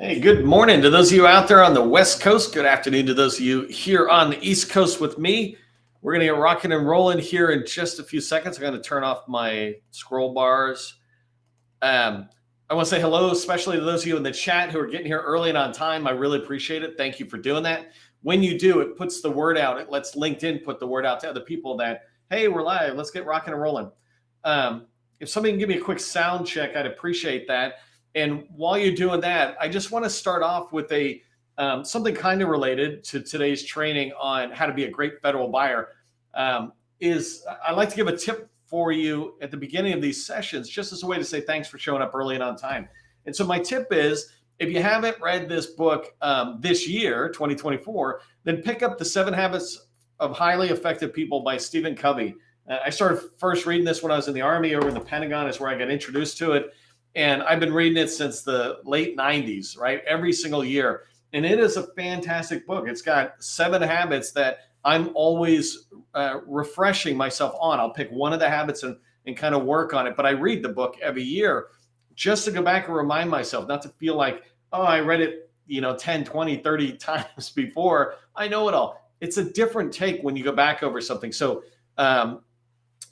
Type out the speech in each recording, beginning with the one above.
Hey, good morning to those of you out there on the West Coast. Good afternoon to those of you here on the East Coast with me. We're going to get rocking and rolling here in just a few seconds. I'm going to turn off my scroll bars. I want to say hello, especially to those of you in the chat who are getting here early and on time. I really appreciate it. Thank you for doing that. When you do, it puts the word out. It lets LinkedIn put the word out to other people that, hey, we're live. Let's get rocking and rolling. If somebody can give me a quick sound check, I'd appreciate that. And while you're doing that, I just want to start off with a something kind of related to today's training on how to be a great federal buyer. I'd like to give a tip for you at the beginning of these sessions, just as a way to say thanks for showing up early and on time. And so my tip is, if you haven't read this book this year, 2024, then pick up the 7 Habits of Highly Effective People by Stephen Covey. I started first reading this when I was in the Army over in the Pentagon, is where I got introduced to it. And I've been reading it since the late 90s, right? Every single year. And it is a fantastic book. It's got 7 habits that I'm always refreshing myself on. I'll pick one of the habits and kind of work on it. But I read the book every year just to go back and remind myself, not to feel like, oh, I read it, 10, 20, 30 times before. I know it all. It's a different take when you go back over something. So go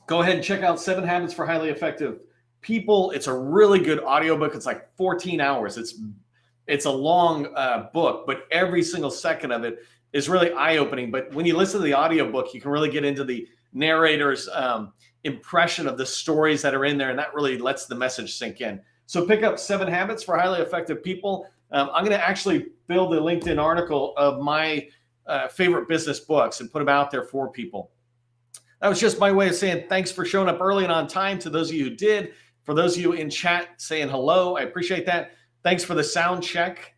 ahead and check out 7 Habits for Highly Effective People. It's a really good audiobook. It's like 14 hours. It's a long book, but every single second of it is really eye-opening. But when you listen to the audiobook, you can really get into the narrator's impression of the stories that are in there, and that really lets the message sink in. So pick up 7 Habits for Highly Effective People. I'm going to actually build a LinkedIn article of my favorite business books and put them out there for people. That was just my way of saying thanks for showing up early and on time to those of you who did. For those of you in chat saying hello, I appreciate that. Thanks for the sound check.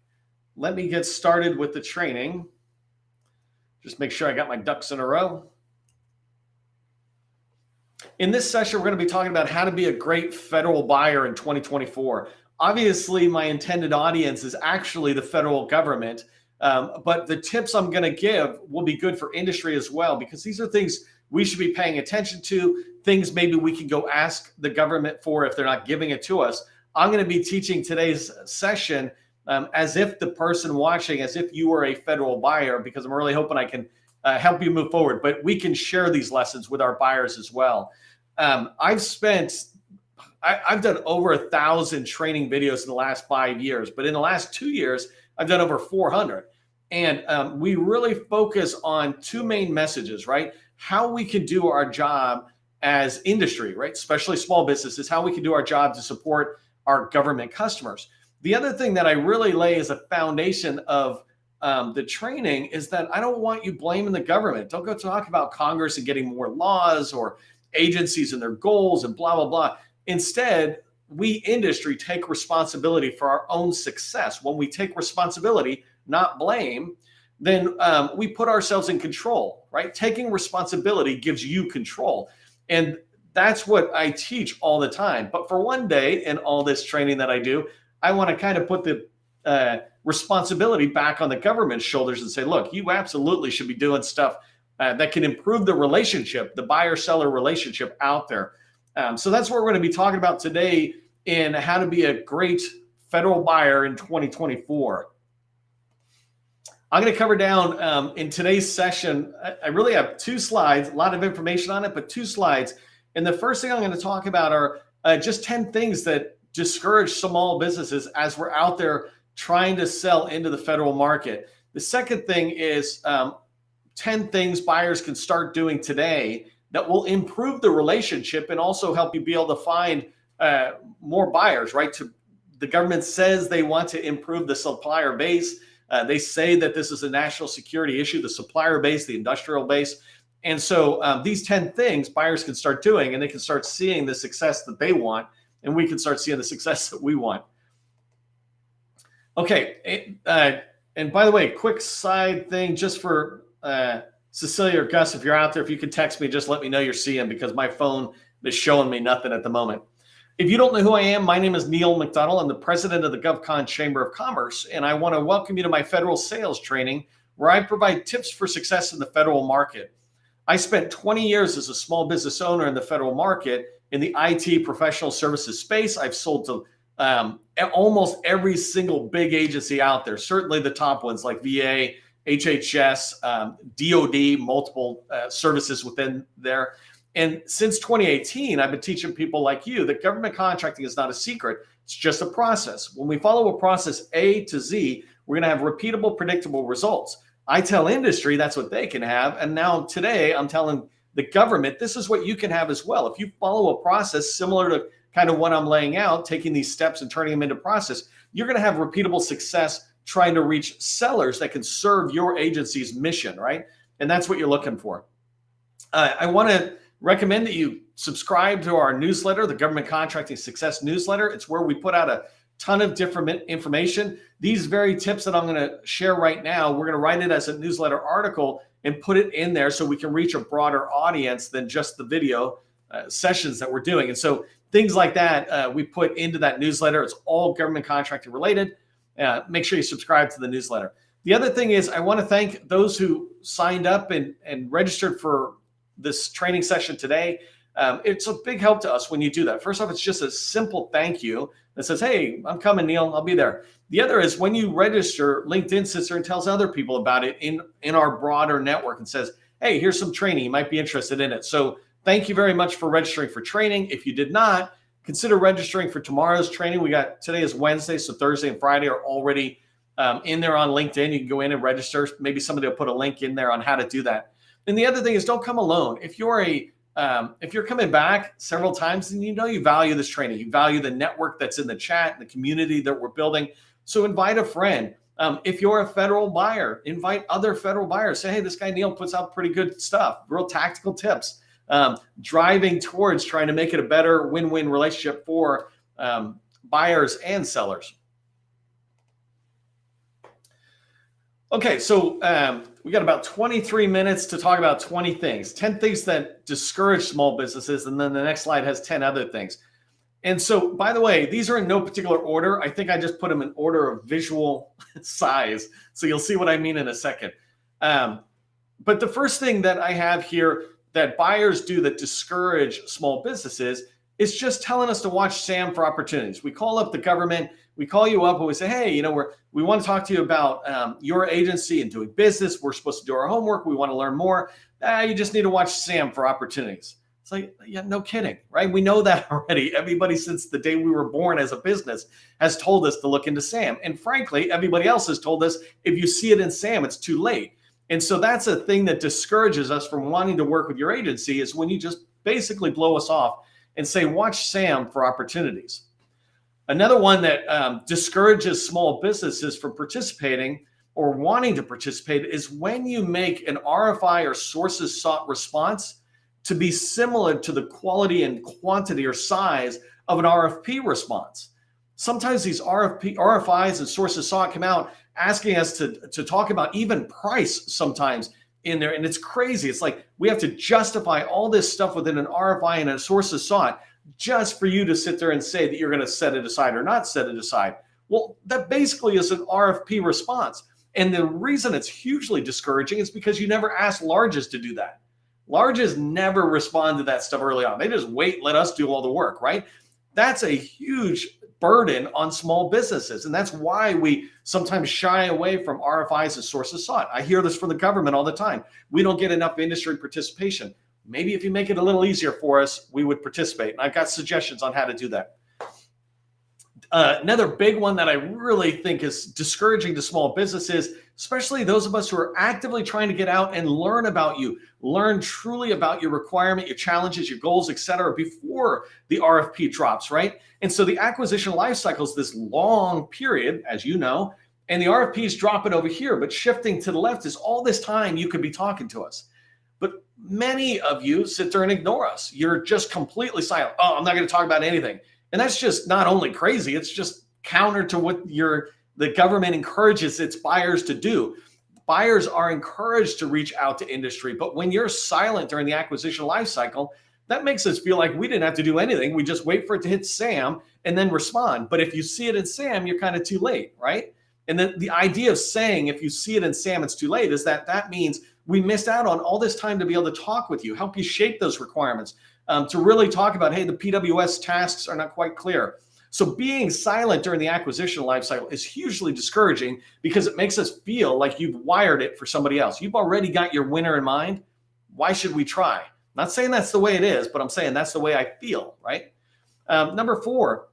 Let me get started with the training. Just make sure I got my ducks in a row. In this session, we're going to be talking about how to be a great federal buyer in 2024. Obviously, my intended audience is actually the federal government, but the tips I'm going to give will be good for industry as well, because these are things we should be paying attention to, things maybe we can go ask the government for if they're not giving it to us. I'm going to be teaching today's session as if the person watching, as if you were a federal buyer, because I'm really hoping I can help you move forward. But we can share these lessons with our buyers as well. I've done over 1,000 training videos in the last 5 years, but in the last 2 years, I've done over 400. And we really focus on 2 main messages, right? How we can do our job as industry, right? Especially small businesses, how we can do our job to support our government customers. The other thing that I really lay as a foundation of the training is that I don't want you blaming the government. Don't go talk about Congress and getting more laws or agencies and their goals and blah, blah, blah. Instead, we industry take responsibility for our own success. When we take responsibility, not blame, then we put ourselves in control, right? Taking responsibility gives you control. And that's what I teach all the time. But for one day in all this training that I do, I want to kind of put the responsibility back on the government's shoulders and say, look, you absolutely should be doing stuff that can improve the relationship, the buyer-seller relationship out there. So that's what we're going to be talking about today in how to be a great federal buyer in 2024. I'm going to cover down in today's session, I really have 2 slides, a lot of information on it, but 2 slides. And the first thing I'm going to talk about are just 10 things that discourage small businesses as we're out there trying to sell into the federal market. The second thing is 10 things buyers can start doing today that will improve the relationship and also help you be able to find more buyers, right? The government says they want to improve the supplier base. They say that this is a national security issue, the supplier base, the industrial base. And so these 10 things buyers can start doing, and they can start seeing the success that they want, and we can start seeing the success that we want. Okay, and by the way, quick side thing just for Cecilia or Gus, if you're out there, if you could text me, just let me know you're seeing, because my phone is showing me nothing at the moment. If you don't know who I am, my name is Neil McDonald. I'm the president of the GovCon Chamber of Commerce, and I want to welcome you to my federal sales training, where I provide tips for success in the federal market. I spent 20 years as a small business owner in the federal market in the IT professional services space. I've sold to almost every single big agency out there, certainly the top ones like VA, HHS, DOD, multiple services within there. And since 2018, I've been teaching people like you that government contracting is not a secret. It's just a process. When we follow a process A to Z, we're going to have repeatable, predictable results. I tell industry that's what they can have. And now today I'm telling the government, this is what you can have as well. If you follow a process similar to kind of what I'm laying out, taking these steps and turning them into process, you're going to have repeatable success trying to reach sellers that can serve your agency's mission, right? And that's what you're looking for. I want to recommend that you subscribe to our newsletter, the Government Contracting Success Newsletter. It's where we put out a ton of different information. These very tips that I'm going to share right now, we're going to write it as a newsletter article and put it in there so we can reach a broader audience than just the video sessions that we're doing. And so things like that we put into that newsletter. It's all government contracting related. Make sure you subscribe to the newsletter. The other thing is I want to thank those who signed up and registered for this training session today. It's a big help to us when you do that. First off, it's just a simple thank you that says, hey, I'm coming, Neil, I'll be there. The other is when you register, LinkedIn sits there and tells other people about it in our broader network and says, hey, here's some training, you might be interested in it. So thank you very much for registering for training. If you did not, consider registering for tomorrow's training. Today is Wednesday, so Thursday and Friday are already in there on LinkedIn. You can go in and register. Maybe somebody will put a link in there on how to do that. And the other thing is don't come alone. If you're coming back several times, then you know you value this training. You value the network that's in the chat, the community that we're building. So invite a friend. If you're a federal buyer, invite other federal buyers. Say, hey, this guy Neil puts out pretty good stuff, real tactical tips, driving towards trying to make it a better win-win relationship for buyers and sellers. Okay, so we got about 23 minutes to talk about 20 things, 10 things that discourage small businesses, and then the next slide has 10 other things. And so, by the way, these are in no particular order. I think I just put them in order of visual size, so you'll see what I mean in a second. But the first thing that I have here that buyers do that discourage small businesses is just telling us to watch SAM for opportunities. We call up the government, we call you up and we say, hey, we want to talk to you about your agency and doing business. We're supposed to do our homework. We want to learn more. You just need to watch SAM for opportunities. It's like, yeah, no kidding, right? We know that already. Everybody since the day we were born as a business has told us to look into SAM. And frankly, everybody else has told us if you see it in SAM, it's too late. And so that's a thing that discourages us from wanting to work with your agency is when you just basically blow us off and say, watch SAM for opportunities. Another one that discourages small businesses from participating or wanting to participate is when you make an RFI or sources sought response to be similar to the quality and quantity or size of an RFP response. Sometimes these RFIs and sources sought come out asking us to talk about even price sometimes in there. And it's crazy. It's like we have to justify all this stuff within an RFI and a sources sought just for you to sit there and say that you're going to set it aside or not set it aside. Well, that basically is an RFP response. And the reason it's hugely discouraging is because you never ask larges to do that. Larges never respond to that stuff early on. They just wait, let us do all the work, right? That's a huge burden on small businesses. And that's why we sometimes shy away from RFIs and sources sought. I hear this from the government all the time. We don't get enough industry participation. Maybe if you make it a little easier for us, we would participate. And I've got suggestions on how to do that. Another big one that I really think is discouraging to small businesses, especially those of us who are actively trying to get out and learn about you, learn truly about your requirement, your challenges, your goals, et cetera, before the RFP drops, right? And so the acquisition life cycle is this long period, as you know, and the RFPs drop it over here, but shifting to the left is all this time you could be talking to us. But many of you sit there and ignore us. You're just completely silent. Oh, I'm not going to talk about anything. And that's just not only crazy, it's just counter to what the government encourages its buyers to do. Buyers are encouraged to reach out to industry, but when you're silent during the acquisition life cycle, that makes us feel like we didn't have to do anything. We just wait for it to hit SAM and then respond. But if you see it in SAM, you're kind of too late, right? And then the idea of saying if you see it in SAM, it's too late is that means we missed out on all this time to be able to talk with you, help you shape those requirements, to really talk about, hey, the PWS tasks are not quite clear. So being silent during the acquisition lifecycle is hugely discouraging because it makes us feel like you've wired it for somebody else. You've already got your winner in mind. Why should we try? I'm not saying that's the way it is, but I'm saying that's the way I feel, right? Number 4,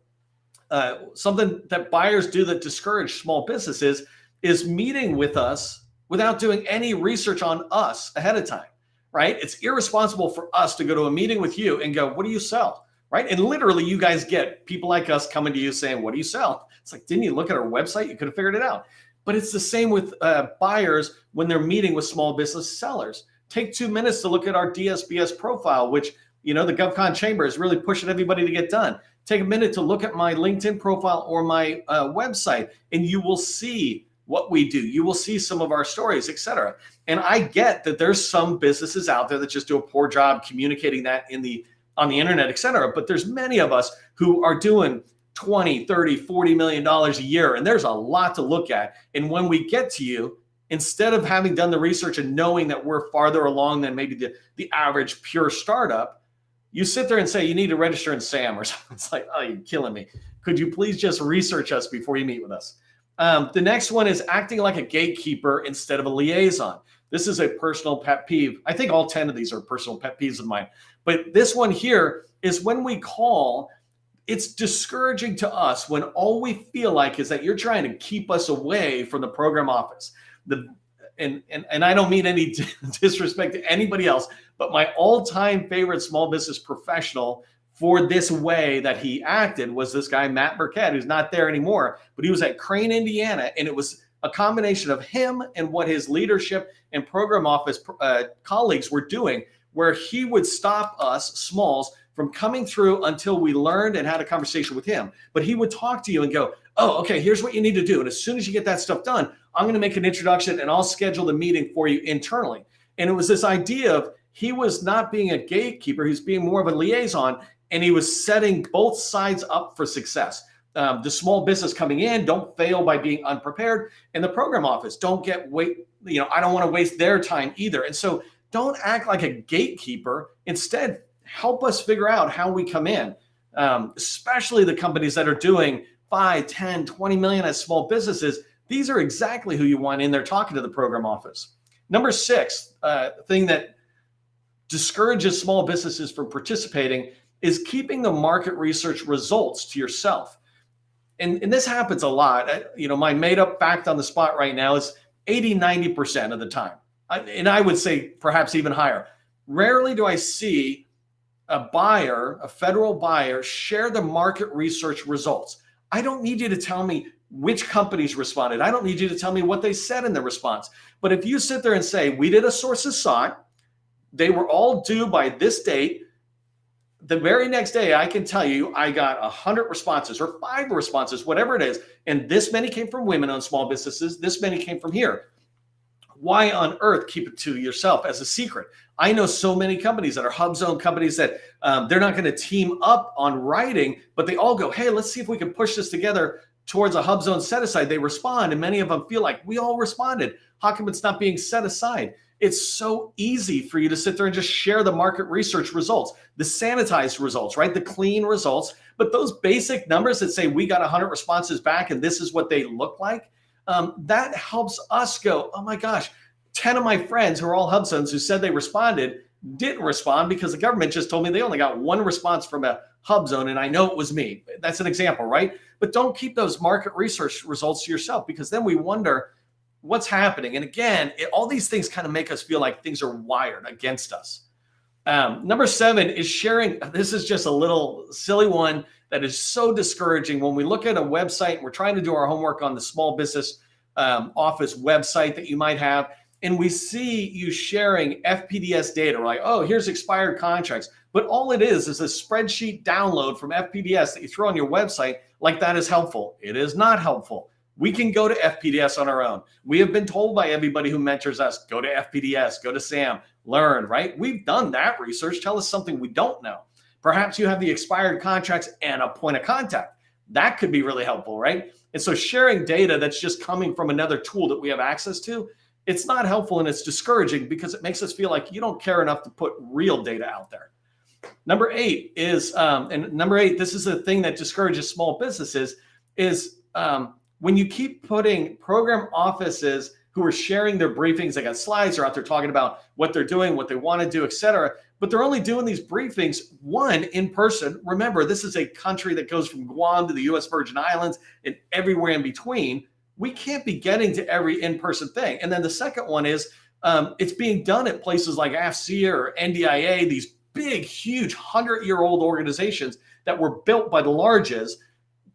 something that buyers do that discourage small businesses is meeting with us without doing any research on us ahead of time, right? It's irresponsible for us to go to a meeting with you and go, what do you sell? Right? And literally you guys get people like us coming to you saying, what do you sell? It's like, didn't you look at our website? You could have figured it out. But it's the same with buyers when they're meeting with small business sellers. Take 2 minutes to look at our DSBS profile, which, the GovCon Chamber is really pushing everybody to get done. Take a minute to look at my LinkedIn profile or my website, and you will see what we do. You will see some of our stories, et cetera. And I get that there's some businesses out there that just do a poor job communicating that on the internet, et cetera. But there's many of us who are doing 20, 30, $40 million a year. And there's a lot to look at. And when we get to you, instead of having done the research and knowing that we're farther along than maybe the average pure startup, you sit there and say, you need to register in SAM or something. It's like, oh, you're killing me. Could you please just research us before you meet with us? The next one is acting like a gatekeeper instead of a liaison. This is a personal pet peeve. I think all 10 of these are personal pet peeves of mine. But this one here is when we call, it's discouraging to us when all we feel like is that you're trying to keep us away from the program office. And I don't mean any disrespect to anybody else, but my all-time favorite small business professional for this way that he acted was this guy, Matt Burkett, who's not there anymore, but he was at Crane, Indiana, and it was a combination of him and what his leadership and program office colleagues were doing, where he would stop us, smalls, from coming through until we learned and had a conversation with him. But he would talk to you and go, oh, okay, here's what you need to do. And as soon as you get that stuff done, I'm going to make an introduction and I'll schedule the meeting for you internally. And it was this idea of he was not being a gatekeeper, he's being more of a liaison, and he was setting both sides up for success. The small business coming in, don't fail by being unprepared. And the program office, I don't want to waste their time either. And so don't act like a gatekeeper. Instead, help us figure out how we come in, especially the companies that are doing 5, 10, 20 million as small businesses. These are exactly who you want in there talking to the program office. Number 6, thing that discourages small businesses from participating is keeping the market research results to yourself. And this happens a lot. My made up fact on the spot right now is 80, 90% of the time. And I would say perhaps even higher. Rarely do I see a federal buyer, share the market research results. I don't need you to tell me which companies responded. I don't need you to tell me what they said in the response. But if you sit there and say, we did a sources sought, they were all due by this date, the very next day, I can tell you I got 100 responses or 5 responses, whatever it is. And this many came from women-owned small businesses. This many came from here. Why on earth keep it to yourself as a secret? I know so many companies that are HUBZone companies that they're not going to team up on writing, but they all go, hey, let's see if we can push this together towards a HUBZone set aside. They respond, and many of them feel like we all responded. How come it's not being set aside? It's so easy for you to sit there and just share the market research results, the sanitized results, right? The clean results. But those basic numbers that say we got 100 responses back and this is what they look like, that helps us go, oh my gosh, 10 of my friends who are all HUBZones who said they responded didn't respond because the government just told me they only got 1 response from a HUBZone and I know it was me. That's an example, right? But don't keep those market research results to yourself because then we wonder what's happening. And again, all these things kind of make us feel like things are wired against us. Number 7 is sharing. This is just a little silly one that is so discouraging. When we look at a website and we're trying to do our homework on the small business office website that you might have, and we see you sharing FPDS data, we're like, oh, here's expired contracts. But all it is a spreadsheet download from FPDS that you throw on your website, like that is helpful. It is not helpful. We can go to FPDS on our own. We have been told by everybody who mentors us, go to FPDS, go to SAM, learn, right? We've done that research. Tell us something we don't know. Perhaps you have the expired contracts and a point of contact. That could be really helpful, right? And so sharing data that's just coming from another tool that we have access to, it's not helpful and it's discouraging because it makes us feel like you don't care enough to put real data out there. Number 8 is, and number 8, this is the thing that discourages small businesses, is when you keep putting program offices who are sharing their briefings, they got slides, they're out there talking about what they're doing, what they want to do, et cetera, but they're only doing these briefings, one, in person. Remember, this is a country that goes from Guam to the U.S. Virgin Islands and everywhere in between. We can't be getting to every in-person thing. And then the second one is it's being done at places like AFCEA or NDIA, these big, huge 100-year-old organizations that were built by the larges.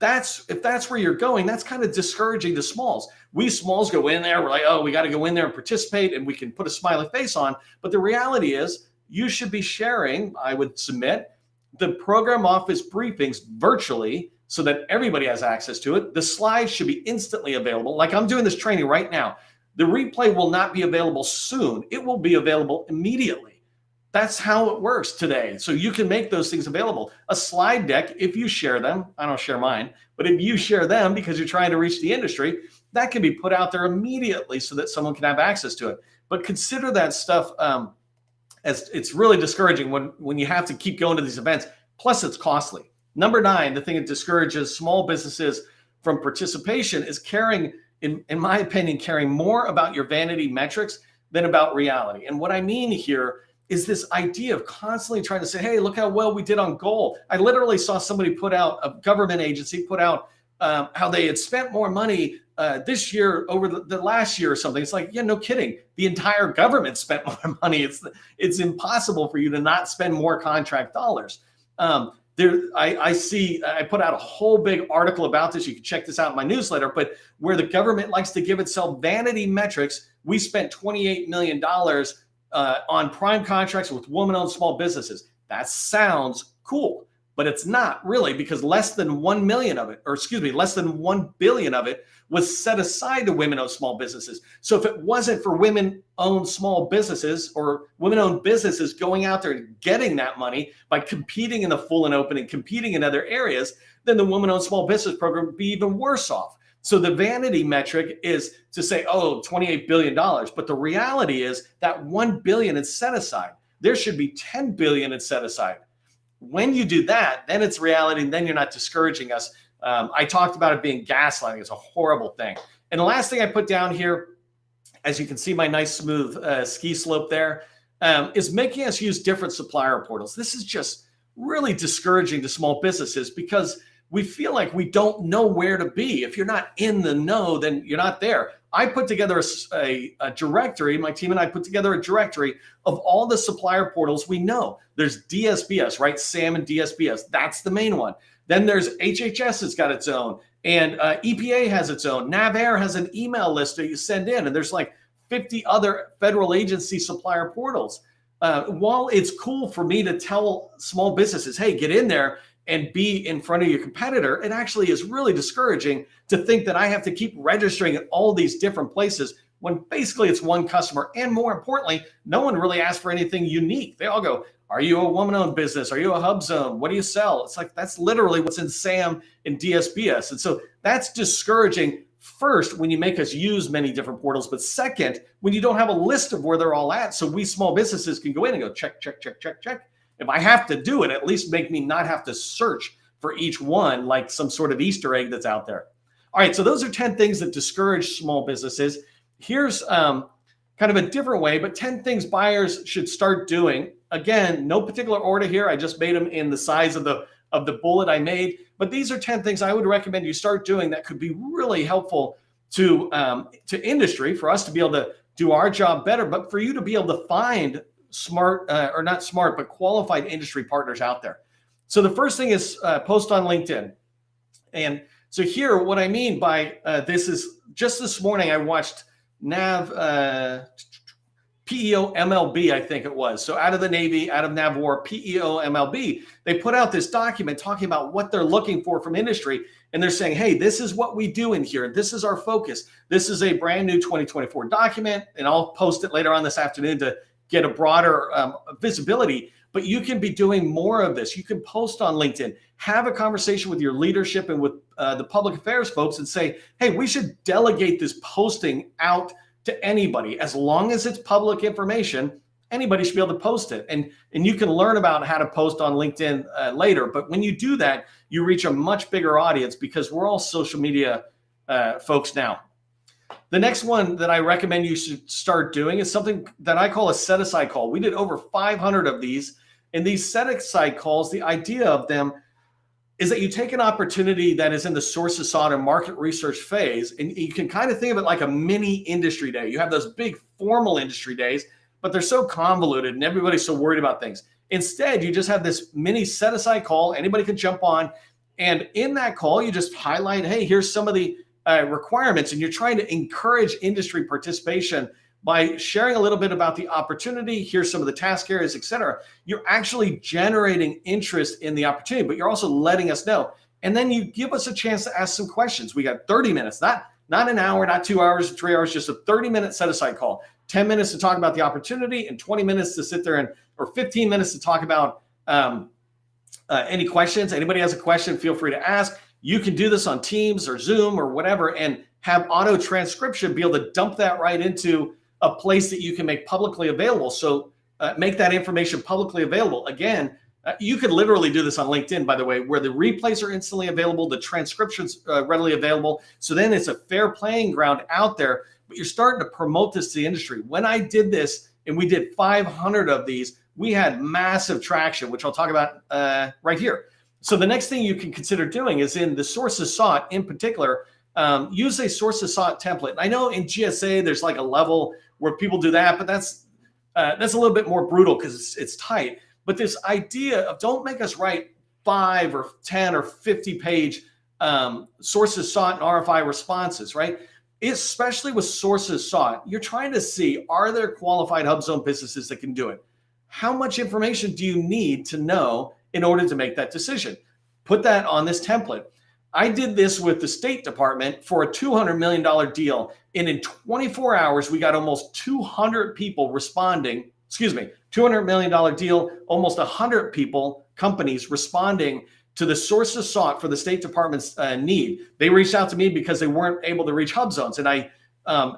If that's where you're going, that's kind of discouraging the smalls. We smalls go in there, we're like, oh, we got to go in there and participate, and we can put a smiley face on. But the reality is, you should be sharing, I would submit, the program office briefings virtually so that everybody has access to it. The slides should be instantly available. Like I'm doing this training right now. The replay will not be available soon. It will be available immediately. That's how it works today. So you can make those things available. A slide deck, if you share them, I don't share mine, but if you share them because you're trying to reach the industry, that can be put out there immediately so that someone can have access to it. But consider that stuff as it's really discouraging when you have to keep going to these events. Plus, it's costly. Number 9, the thing that discourages small businesses from participation is caring, in my opinion, caring more about your vanity metrics than about reality. And what I mean here is this idea of constantly trying to say, hey, look how well we did on goal. I literally saw somebody put out, a government agency put out how they had spent more money this year over the last year or something. It's like, yeah, no kidding. The entire government spent more money. It's impossible for you to not spend more contract dollars. I put out a whole big article about this. You can check this out in my newsletter, but where the government likes to give itself vanity metrics, we spent $28 million on prime contracts with woman-owned small businesses. That sounds cool, but it's not really, because less than 1 million of it, or excuse me, less than 1 billion of it was set aside to women-owned small businesses. So if it wasn't for women-owned small businesses or women-owned businesses going out there and getting that money by competing in the full and open and competing in other areas, then the women-owned small business program would be even worse off. So the vanity metric is to say, oh, $28 billion. But the reality is that 1 billion is set aside. There should be 10 billion is set aside. When you do that, then it's reality, and then you're not discouraging us. I talked about it being gaslighting. It's a horrible thing. And the last thing I put down here, as you can see my nice smooth ski slope there, is making us use different supplier portals. This is just really discouraging to small businesses because we feel like we don't know where to be. If you're not in the know, then you're not there. I put together a directory. My team and I put together a directory of all the supplier portals we know. There's DSBS, right? SAM and DSBS. That's the main one. Then there's HHS has got its own, and EPA has its own. NAVAIR has an email list that you send in, and there's like 50 other federal agency supplier portals. While it's cool for me to tell small businesses, hey, get in there and be in front of your competitor, it actually is really discouraging to think that I have to keep registering at all these different places when basically it's one customer. And more importantly, no one really asks for anything unique. They all go, are you a woman-owned business? Are you a HUBZone? What do you sell? It's like, that's literally what's in SAM and DSBS. And so that's discouraging, first, when you make us use many different portals, but second, when you don't have a list of where they're all at, so we small businesses can go in and go check, check, check, check, check. If I have to do it, at least make me not have to search for each one like some sort of Easter egg that's out there. All right, so those are 10 things that discourage small businesses. Here's kind of a different way, but 10 things buyers should start doing. Again, no particular order here. I just made them in the size of the bullet I made. But these are 10 things I would recommend you start doing that could be really helpful to industry, for us to be able to do our job better, but for you to be able to find smart, or not smart, but qualified industry partners out there. So the first thing is post on LinkedIn. And so here, what I mean by this is, just this morning, I watched PEO MLB, I think it was. So out of the Navy, out of NAVWAR, PEO MLB, they put out this document talking about what they're looking for from industry. And they're saying, hey, this is what we do in here. This is our focus. This is a brand new 2024 document. And I'll post it later on this afternoon to get a broader visibility. But you can be doing more of this. You can post on LinkedIn, have a conversation with your leadership and with the public affairs folks and say, hey, we should delegate this posting out to anybody as long as it's public information. anybody should be able to post it. And you can learn about how to post on LinkedIn later. But when you do that, you reach a much bigger audience because we're all social media folks now. The next one that I recommend you should start doing is something that I call a set-aside call. We did over 500 of these. And these set-aside calls, the idea of them is that you take an opportunity that is in the sources sought and market research phase, and you can kind of think of it like a mini industry day. You have those big formal industry days, but they're so convoluted and everybody's so worried about things. Instead, you just have this mini set-aside call. Anybody can jump on. And in that call, you just highlight, hey, here's some of the requirements, and you're trying to encourage industry participation by sharing a little bit about the opportunity. Here's some of the task areas, et cetera. You're actually generating interest in the opportunity, but you're also letting us know. And then you give us a chance to ask some questions. We got 30 minutes, not an hour, not 2 hours, 3 hours, just a 30-minute set-aside call. 10 minutes to talk about the opportunity and 20 minutes to sit there or 15 minutes to talk about any questions. Anybody has a question, feel free to ask. You can do this on Teams or Zoom or whatever and have auto transcription, be able to dump that right into a place that you can make publicly available. So make that information publicly available. Again, you could literally do this on LinkedIn, by the way, where the replays are instantly available, the transcriptions readily available. So then it's a fair playing ground out there, but you're starting to promote this to the industry. When I did this, and we did 500 of these, we had massive traction, which I'll talk about right here. So the next thing you can consider doing is in the sources sought in particular, use a sources sought template. I know in GSA, there's like a level where people do that, but that's a little bit more brutal because it's tight. But this idea of don't make us write 5 or 10 or 50 page sources sought and RFI responses, right? Especially with sources sought, you're trying to see, are there qualified HUBZone businesses that can do it? How much information do you need to know in order to make that decision? Put that on this template. I did this with the State Department for a $200 million deal. And in 24 hours, we got almost 200 people responding, $200 million deal, almost 100 people, companies responding to the sources sought for the State Department's need. They reached out to me because they weren't able to reach HUBZones, and I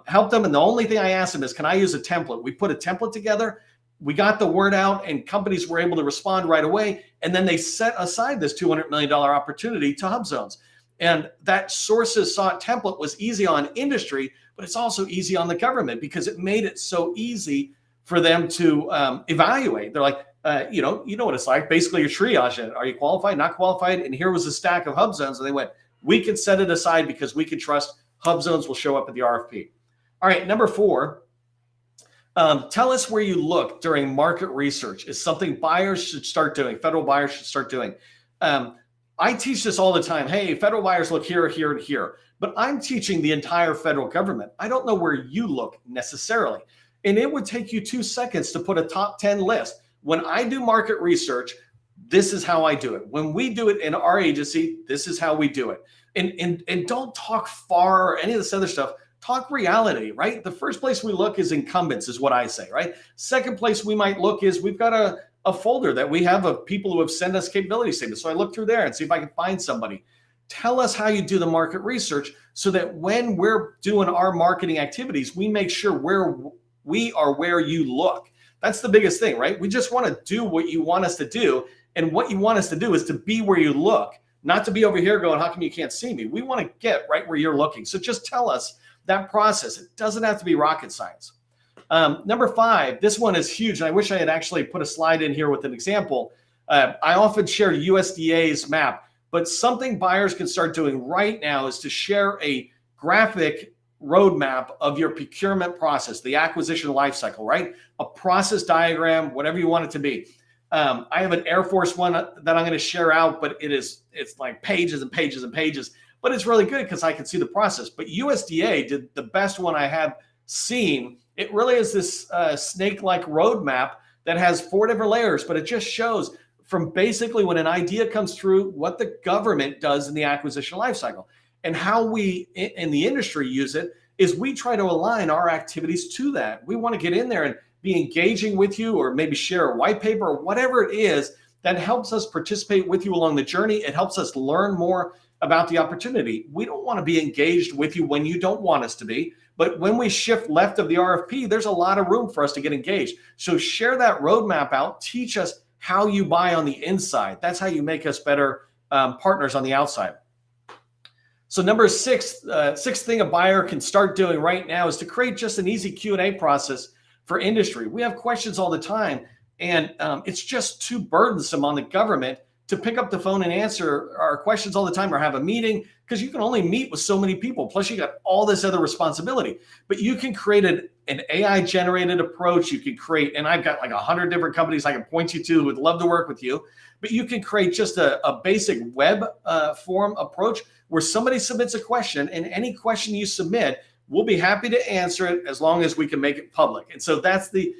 helped them. And the only thing I asked them is, can I use a template? We put a template together. We got the word out and companies were able to respond right away. And then they set aside this $200 million opportunity to HUBZones. And that sources sought template was easy on industry, but it's also easy on the government because it made it so easy for them to evaluate. They're like, you know what it's like. Basically, you triage it. Are you qualified, not qualified? And here was a stack of HUBZones. And they went, we can set it aside because we can trust HUBZones will show up at the RFP. All right, number 4. Tell us where you look during market research is something buyers should start doing. Federal buyers should start doing. I teach this all the time. Hey, federal buyers look here, here, and here. But I'm teaching the entire federal government. I don't know where you look necessarily. And it would take you 2 seconds to put a top 10 list. When I do market research, this is how I do it. When we do it in our agency, this is how we do it. And don't talk far or any of this other stuff. Talk reality, right? The first place we look is incumbents, is what I say, right? Second place we might look is we've got a folder that we have of people who have sent us capability statements. So I look through there and see if I can find somebody. Tell us how you do the market research so that when we're doing our marketing activities, we make sure we are where you look. That's the biggest thing, right? We just want to do what you want us to do. And what you want us to do is to be where you look, not to be over here going, how come you can't see me? We want to get right where you're looking. So just tell us that process. It doesn't have to be rocket science. Number 5, this one is huge. And I wish I had actually put a slide in here with an example. I often share USDA's map, but something buyers can start doing right now is to share a graphic roadmap of your procurement process, the acquisition lifecycle, right? A process diagram, whatever you want it to be. I have an Air Force one that I'm going to share out, but it's like pages and pages and pages, but it's really good because I can see the process. But USDA did the best one I have seen. It really is this snake-like roadmap that has 4 different layers, but it just shows from basically when an idea comes through, what the government does in the acquisition lifecycle. And how we in the industry use it is we try to align our activities to that. We want to get in there and be engaging with you, or maybe share a white paper or whatever it is that helps us participate with you along the journey. It helps us learn more about the opportunity. We don't want to be engaged with you when you don't want us to be, but when we shift left of the RFP, there's a lot of room for us to get engaged. So share that roadmap out, teach us how you buy on the inside. That's how you make us better partners on the outside. So number sixth thing a buyer can start doing right now is to create just an easy Q&A process for industry. We have questions all the time, and it's just too burdensome on the government to pick up the phone and answer our questions all the time or have a meeting, because you can only meet with so many people. Plus you got all this other responsibility, but you can create an AI generated approach. You can create, and I've got like 100 different companies I can point you to who would love to work with you, but you can create just a basic web form approach where somebody submits a question, and any question you submit, we'll be happy to answer it as long as we can make it public. And so that's the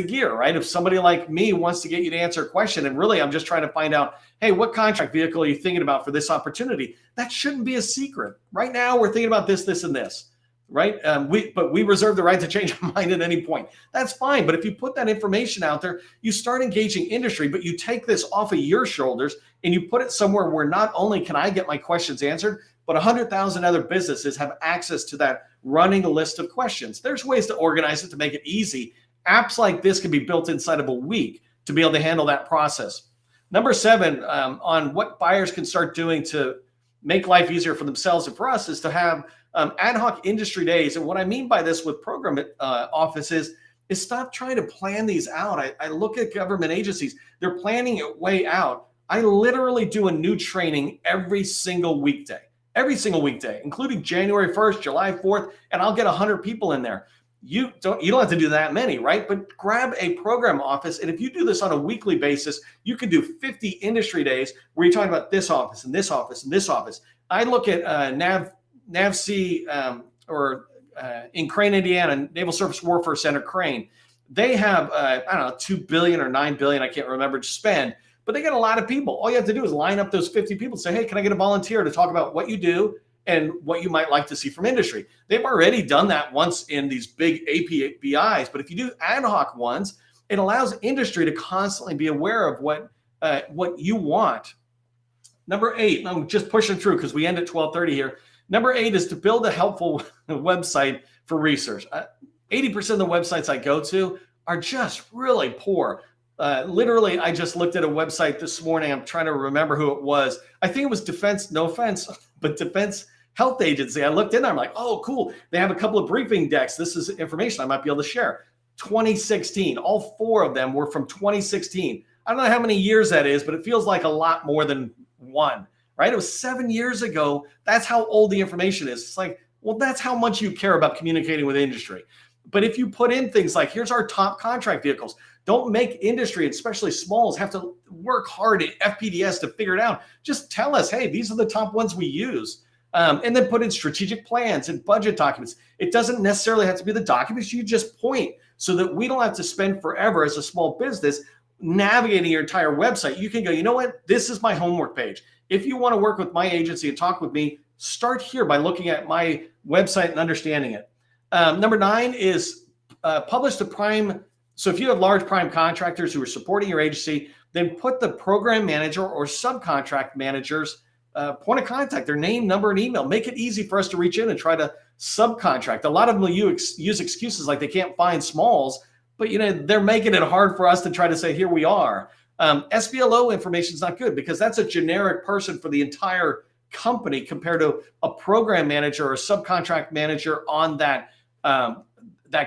gear, right? If somebody like me wants to get you to answer a question, and really I'm just trying to find out, hey, what contract vehicle are you thinking about for this opportunity? That shouldn't be a secret. Right now we're thinking about this, this, and this, right? But we reserve the right to change our mind at any point. That's fine. But if you put that information out there, you start engaging industry, but you take this off of your shoulders and you put it somewhere where not only can I get my questions answered, but 100,000 other businesses have access to that running list of questions. There's ways to organize it to make it easy. Apps like this can be built inside of a week to be able to handle that process. Number 7, on what buyers can start doing to make life easier for themselves and for us, is to have ad hoc industry days. And what I mean by this with program offices is stop trying to plan these out. I look at government agencies, they're planning it way out. I literally do a new training every single weekday, including January 1st, July 4th, and I'll get 100 people in there. You don't have to do that many, right? But grab a program office. And if you do this on a weekly basis, you can do 50 industry days where you're talking about this office and this office and this office. I look at NAVC in Crane, Indiana, Naval Surface Warfare Center, Crane. They have, I don't know, 2 billion or 9 billion, I can't remember, to spend, but they got a lot of people. All you have to do is line up those 50 people and say, hey, can I get a volunteer to talk about what you do and what you might like to see from industry? They've already done that once in these big APBIs, but if you do ad hoc ones, it allows industry to constantly be aware of what you want. Number 8, I'm just pushing through because we end at 12:30 here. Number 8 is to build a helpful website for research. 80% of the websites I go to are just really poor. Literally, I just looked at a website this morning. I'm trying to remember who it was. I think it was Defense, no offense, but Defense Health Agency. I looked in there. I'm like, oh, cool. They have a couple of briefing decks. This is information I might be able to share. 2016. All 4 of them were from 2016. I don't know how many years that is, but it feels like a lot more than one, right? It was 7 years ago. That's how old the information is. It's like, well, that's how much you care about communicating with industry. But if you put in things like, here's our top contract vehicles, don't make industry, especially smalls, have to work hard at FPDS to figure it out. Just tell us, hey, these are the top ones we use. And then put in strategic plans and budget documents. It doesn't necessarily have to be the documents. You just point so that we don't have to spend forever as a small business navigating your entire website. You can go, you know what? This is my homework page. If you want to work with my agency and talk with me, start here by looking at my website and understanding it. Number 9 is publish the prime. So if you have large prime contractors who are supporting your agency, then put the program manager or subcontract manager's point of contact, their name, number, and email. Make it easy for us to reach in and try to subcontract. A lot of them will use excuses like they can't find smalls, but they're making it hard for us to try to say, here we are. SBLO information is not good because that's a generic person for the entire company compared to a program manager or a subcontract manager on that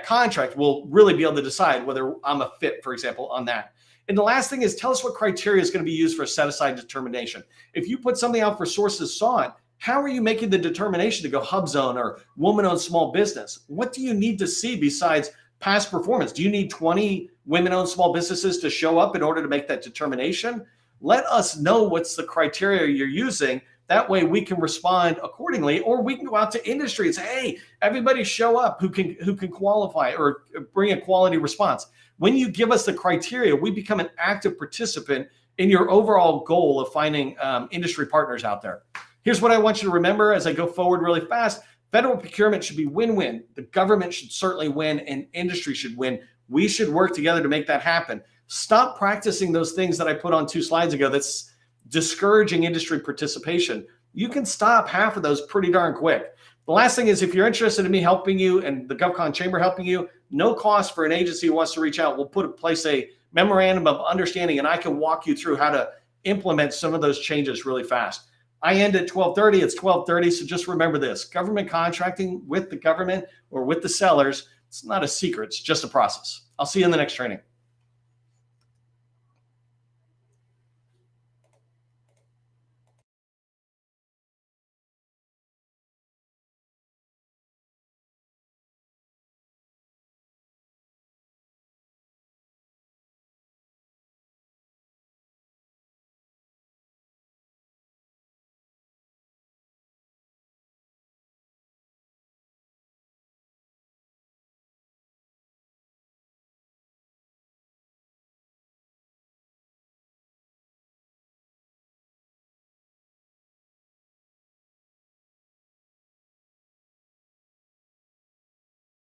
contract will really be able to decide whether I'm a fit, for example, on that. And the last thing is tell us what criteria is going to be used for a set-aside determination. If you put something out for sources sought, how are you making the determination to go HUBZone or woman-owned small business? What do you need to see besides past performance? Do you need 20 women-owned small businesses to show up in order to make that determination? Let us know what's the criteria you're using. That way we can respond accordingly, or we can go out to industry and say, hey, everybody show up who can qualify or bring a quality response. When you give us the criteria, we become an active participant in your overall goal of finding industry partners out there. Here's what I want you to remember as I go forward really fast. Federal procurement should be win-win. The government should certainly win and industry should win. We should work together to make that happen. Stop practicing those things that I put on 2 slides ago that's discouraging industry participation. you can stop half of those pretty darn quick. The last thing is, if you're interested in me helping you and the GovCon Chamber helping you, no cost for an agency who wants to reach out. We'll put in place a memorandum of understanding, and I can walk you through how to implement some of those changes really fast. I end at 12:30. It's 12:30. So just remember this: government contracting with the government or with the sellers, it's not a secret. It's just a process. I'll see you in the next training.